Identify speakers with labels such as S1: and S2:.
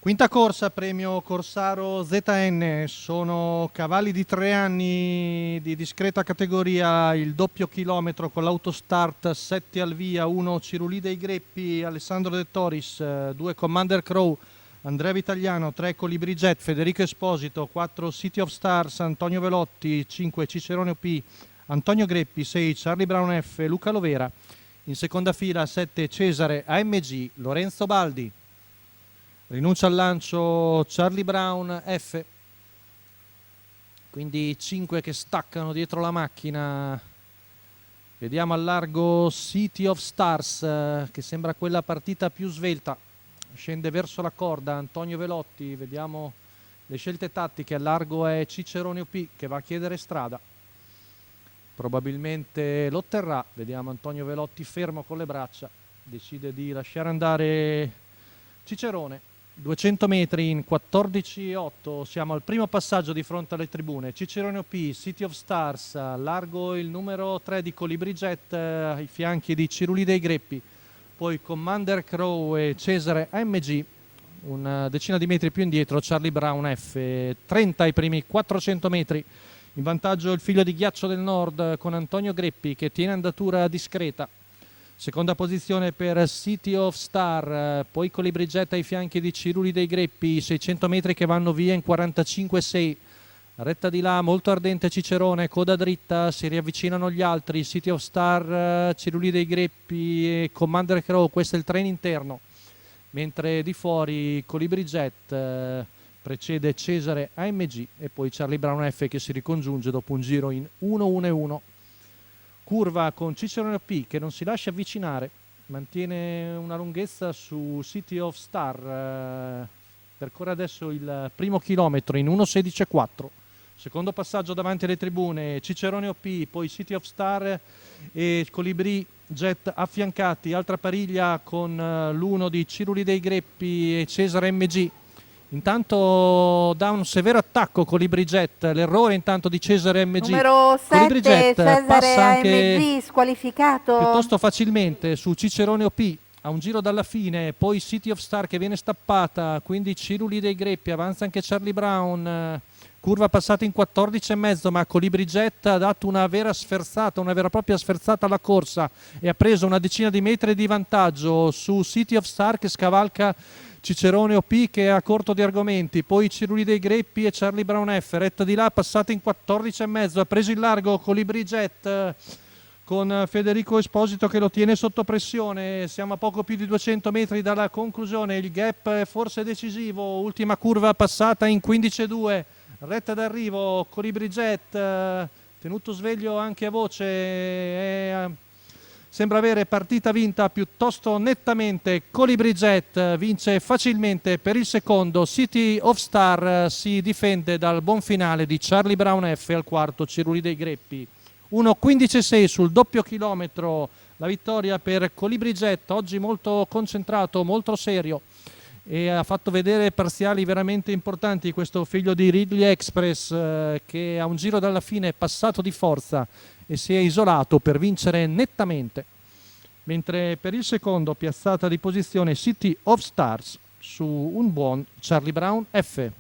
S1: Quinta corsa, premio Corsaro ZN, sono cavalli di 3 anni di discreta categoria, il doppio chilometro con l'autostart, 7 al via, 1 Cirulì dei Greppi, Alessandro De Toris, 2 Commander Crow, Andrea Vitagliano, 3 Colibri Jet, Federico Esposito, 4 City of Stars, Antonio Velotti, 5 Cicerone OP, Antonio Greppi, 6 Charlie Brown F, Luca Lovera, in seconda fila 7 Cesare AMG, Lorenzo Baldi. Rinuncia al lancio Charlie Brown F, quindi 5 che staccano dietro la macchina. Vediamo al largo City of Stars, che sembra quella partita più svelta, scende verso la corda Antonio Velotti. Vediamo le scelte tattiche. Al largo è Cicerone OP che va a chiedere strada, probabilmente l'otterrà. Vediamo Antonio Velotti fermo con le braccia, decide di lasciare andare Cicerone. 200 metri in 14,8, siamo al primo passaggio di fronte alle tribune. Cicerone OP, City of Stars, largo il numero 3 di Colibri Jet, ai fianchi di Cirulì dei Greppi, poi Commander Crow e Cesare AMG, una decina di metri più indietro Charlie Brown F, 30 ai primi 400 metri. In vantaggio il figlio di Ghiaccio del Nord con Antonio Greppi che tiene andatura discreta. Seconda posizione per City of Star, poi Colibri Jet ai fianchi di Cirulì dei Greppi, 600 metri che vanno via in 45,6. Retta di là, molto ardente Cicerone, coda dritta, si riavvicinano gli altri, City of Star, Cirulì dei Greppi e Commander Crow, questo è il treno interno. Mentre di fuori Colibri Jet precede Cesare AMG e poi Charlie Brown F che si ricongiunge dopo un giro in 1-1-1. Curva con Cicerone OP che non si lascia avvicinare, mantiene una lunghezza su City of Star, percorre adesso il primo chilometro in 1,16,4. Secondo passaggio davanti alle tribune, Cicerone OP, poi City of Star e Colibri Jet affiancati, altra pariglia con l'uno di Cirulì dei Greppi e Cesare MG. Intanto dà un severo attacco Colibri Jet, l'errore intanto di Cesare MG.
S2: Numero
S1: Colibri
S2: 7
S1: Jet passa
S2: Cesare
S1: anche
S2: AMG squalificato.
S1: piuttosto facilmente su Cicerone OP a un giro dalla fine, poi City of Star che viene stappata, quindi Cirulì dei Greppi, avanza anche Charlie Brown, curva passata in 14,5, ma Colibri Jet ha dato una vera sferzata, una vera e propria sferzata alla corsa e ha preso una decina di metri di vantaggio su City of Star che scavalca Cicerone OP che è a corto di argomenti, poi Cirulì dei Greppi e Charlie Brown F, retta di là passata in 14,5, ha preso il largo Colibri Jet con Federico Esposito che lo tiene sotto pressione. Siamo a poco più di 200 metri dalla conclusione, il gap è forse decisivo, ultima curva passata in 15,2, retta d'arrivo Colibri Jet, tenuto sveglio anche a voce, sembra avere partita vinta piuttosto nettamente. Colibri Jet vince facilmente per il secondo, City of Star si difende dal buon finale di Charlie Brown F al quarto Cirulì dei Greppi. 1,15,6 sul doppio chilometro, la vittoria per Colibri Jet, oggi molto concentrato, molto serio e ha fatto vedere parziali veramente importanti questo figlio di Ridley Express che a un giro dalla fine è passato di forza e si è isolato per vincere nettamente, mentre per il secondo piazzata di posizione City of Stars su un buon Charlie Brown F.